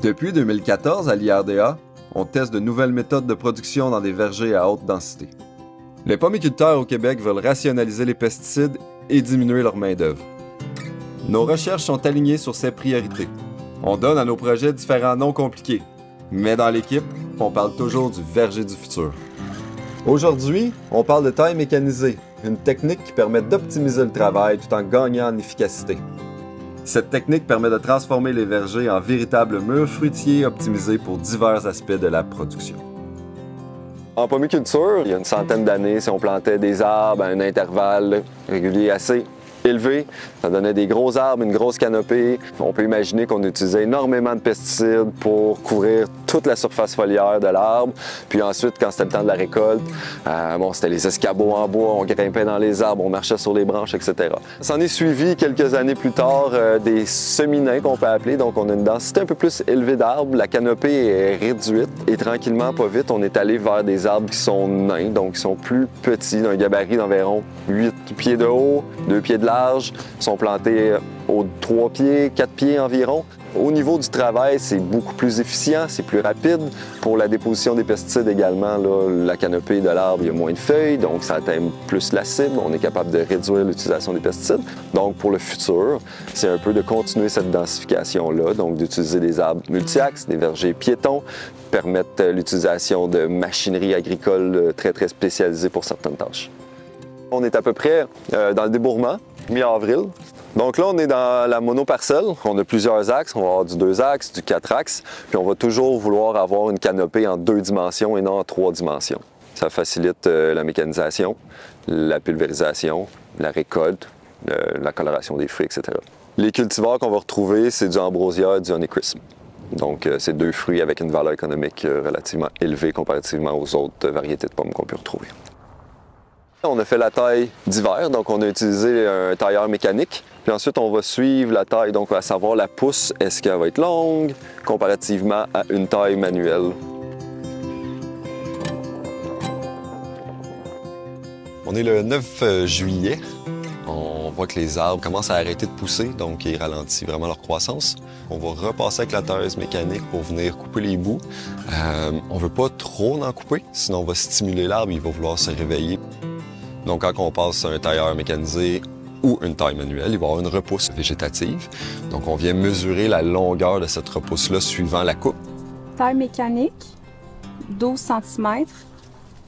Depuis 2014, à l'IRDA, on teste de nouvelles méthodes de production dans des vergers à haute densité. Les pommiculteurs au Québec veulent rationaliser les pesticides et diminuer leur main-d'œuvre. Nos recherches sont alignées sur ces priorités. On donne à nos projets différents noms compliqués, mais dans l'équipe, on parle toujours du verger du futur. Aujourd'hui, on parle de taille mécanisée, une technique qui permet d'optimiser le travail tout en gagnant en efficacité. Cette technique permet de transformer les vergers en véritables murs fruitiers optimisés pour divers aspects de la production. En pommiculture, il y a une centaine d'années, si on plantait des arbres à un intervalle régulier assez élevé, ça donnait des gros arbres, une grosse canopée. On peut imaginer qu'on utilisait énormément de pesticides pour couvrir toute la surface foliaire de l'arbre. Puis ensuite, quand c'était le temps de la récolte, c'était les escabeaux en bois, on grimpait dans les arbres, on marchait sur les branches, etc. S'en est suivi quelques années plus tard des semi-nains qu'on peut appeler. Donc on a une densité un peu plus élevée d'arbres, la canopée est réduite et tranquillement, pas vite, on est allé vers des arbres qui sont nains, donc qui sont plus petits, d'un gabarit d'environ 8 pieds de haut, 2 pieds de large, sont plantés aux 3 pieds, 4 pieds environ. Au niveau du travail, c'est beaucoup plus efficient, c'est plus rapide. Pour la déposition des pesticides également, là, la canopée de l'arbre, il y a moins de feuilles, donc ça atteint plus la cible. On est capable de réduire l'utilisation des pesticides. Donc pour le futur, c'est un peu de continuer cette densification-là, donc d'utiliser des arbres multi-axes, des vergers piétons, permettre l'utilisation de machinerie agricole très, très spécialisée pour certaines tâches. On est à peu près dans le débourrement, mi-avril. Donc là, on est dans la monoparcelle. On a plusieurs axes. On va avoir du 2 axes, du 4 axes. Puis on va toujours vouloir avoir une canopée en 2 dimensions et non en 3 dimensions. Ça facilite la mécanisation, la pulvérisation, la récolte, la coloration des fruits, etc. Les cultivars qu'on va retrouver, c'est du ambrosia et du honeycrisp. Donc, c'est 2 fruits avec une valeur économique relativement élevée comparativement aux autres variétés de pommes qu'on peut retrouver. On a fait la taille d'hiver, donc on a utilisé un tailleur mécanique. Puis ensuite, on va suivre la taille, donc à savoir la pousse, est-ce qu'elle va être longue comparativement à une taille manuelle. On est le 9 juillet. On voit que les arbres commencent à arrêter de pousser, donc ils ralentissent vraiment leur croissance. On va repasser avec la tailleuse mécanique pour venir couper les bouts. On ne veut pas trop en couper, sinon on va stimuler l'arbre, il va vouloir se réveiller. Donc, quand on passe à un tailleur mécanisé ou une taille manuelle, il va y avoir une repousse végétative. Donc, on vient mesurer la longueur de cette repousse-là suivant la coupe. Taille mécanique, 12 cm.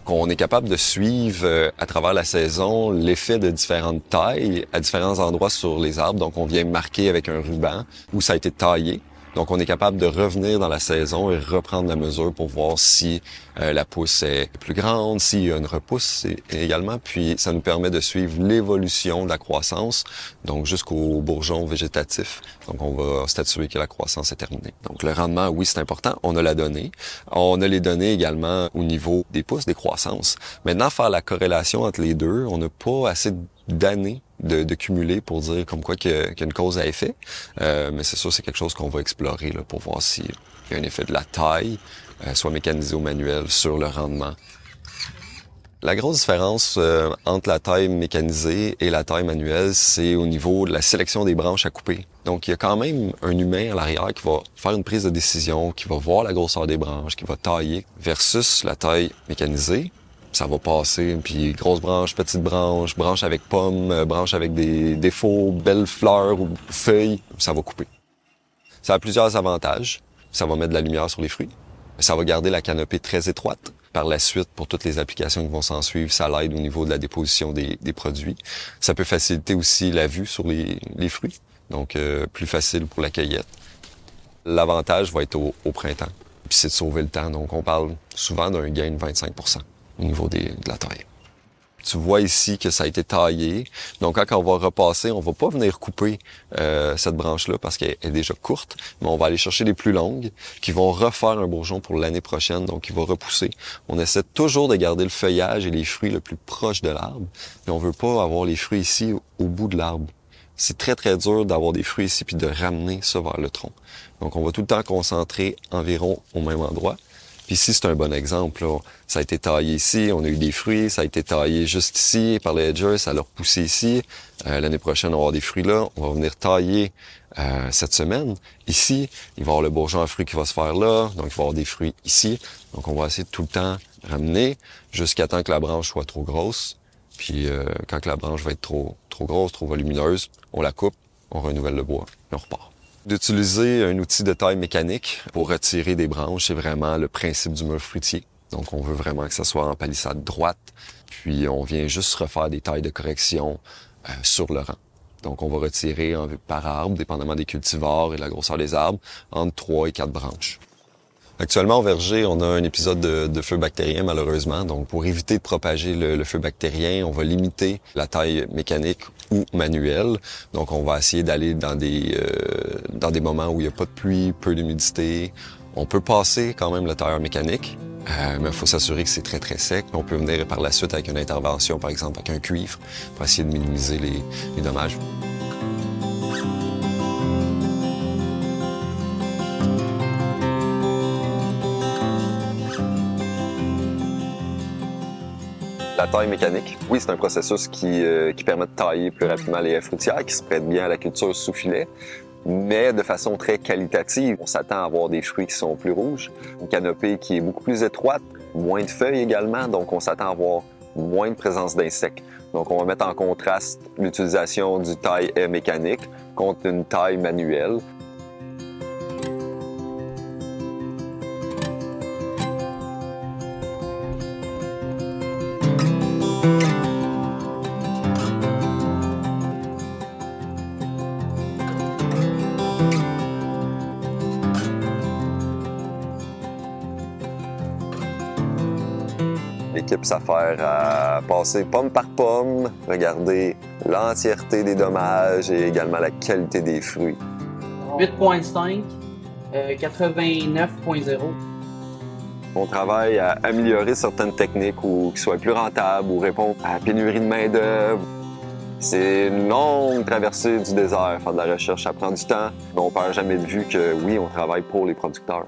On est capable de suivre à travers la saison l'effet de différentes tailles à différents endroits sur les arbres. Donc, on vient marquer avec un ruban où ça a été taillé. Donc, on est capable de revenir dans la saison et reprendre la mesure pour voir si la pousse est plus grande, s'il y a une repousse également. Puis, ça nous permet de suivre l'évolution de la croissance, donc jusqu'au bourgeon végétatif. Donc, on va statuer que la croissance est terminée. Donc, le rendement, oui, c'est important. On a la donnée. On a les données également au niveau des pousses, des croissances. Maintenant, faire la corrélation entre les deux, on n'a pas assez d'années de cumuler pour dire comme quoi qu'il y a une cause à effet. Mais c'est sûr, c'est quelque chose qu'on va explorer là, pour voir s'il y a un effet de la taille, soit mécanisé ou manuel, sur le rendement. La grosse différence entre la taille mécanisée et la taille manuelle, c'est au niveau de la sélection des branches à couper. Donc, il y a quand même un humain à l'arrière qui va faire une prise de décision, qui va voir la grosseur des branches, qui va tailler, versus la taille mécanisée. Ça va passer, puis grosse branche, petite branche, branche avec pommes, branche avec des défauts, belles fleurs ou feuilles, ça va couper. Ça a plusieurs avantages. Ça va mettre de la lumière sur les fruits. Ça va garder la canopée très étroite. Par la suite, pour toutes les applications qui vont s'en suivre, ça l'aide au niveau de la déposition des produits. Ça peut faciliter aussi la vue sur les fruits, donc plus facile pour la cueillette. L'avantage va être au printemps, puis c'est de sauver le temps. Donc on parle souvent d'un gain de 25% au niveau de la taille. Tu vois ici que ça a été taillé. Donc, quand on va repasser, on va pas venir couper cette branche-là parce qu'elle est déjà courte, mais on va aller chercher les plus longues qui vont refaire un bourgeon pour l'année prochaine, donc il va repousser. On essaie toujours de garder le feuillage et les fruits le plus proche de l'arbre, mais on veut pas avoir les fruits ici au bout de l'arbre. C'est très, très dur d'avoir des fruits ici puis de ramener ça vers le tronc. Donc, on va tout le temps concentrer environ au même endroit. Puis ici, c'est un bon exemple. Là. Ça a été taillé ici, on a eu des fruits, ça a été taillé juste ici, par les edgers, ça a repoussé ici. L'année prochaine, on va avoir des fruits là. On va venir tailler cette semaine. Ici, il va y avoir le bourgeon à fruits qui va se faire là, donc il va y avoir des fruits ici. Donc on va essayer de tout le temps ramener jusqu'à temps que la branche soit trop grosse. Puis quand que la branche va être trop grosse, trop volumineuse, on la coupe, on renouvelle le bois et on repart. D'utiliser un outil de taille mécanique pour retirer des branches, c'est vraiment le principe du mur fruitier. Donc on veut vraiment que ça soit en palissade droite, puis on vient juste refaire des tailles de correction sur le rang. Donc on va retirer par arbre, dépendamment des cultivars et de la grosseur des arbres, entre 3 et 4 branches. Actuellement, au verger, on a un épisode de feu bactérien, malheureusement. Donc, pour éviter de propager le feu bactérien, on va limiter la taille mécanique ou manuelle. Donc, on va essayer d'aller dans des moments où il n'y a pas de pluie, peu d'humidité. On peut passer quand même le tailleur mécanique, mais il faut s'assurer que c'est très, très sec. On peut venir par la suite avec une intervention, par exemple avec un cuivre, pour essayer de minimiser les dommages. La taille mécanique, oui, c'est un processus qui permet de tailler plus rapidement les haies fruitières, qui se prête bien à la culture sous filet, mais de façon très qualitative. On s'attend à avoir des fruits qui sont plus rouges, une canopée qui est beaucoup plus étroite, moins de feuilles également, donc on s'attend à avoir moins de présence d'insectes. Donc on va mettre en contraste l'utilisation du taille haie mécanique contre une taille manuelle. L'équipe s'affaire à passer pomme par pomme, regarder l'entièreté des dommages et également la qualité des fruits. 8.5, 89.0. On travaille à améliorer certaines techniques qui soient plus rentables ou répondre à la pénurie de main-d'œuvre. C'est une longue traversée du désert. Faire de la recherche, ça prend du temps, mais on ne perd jamais de vue que oui, on travaille pour les producteurs.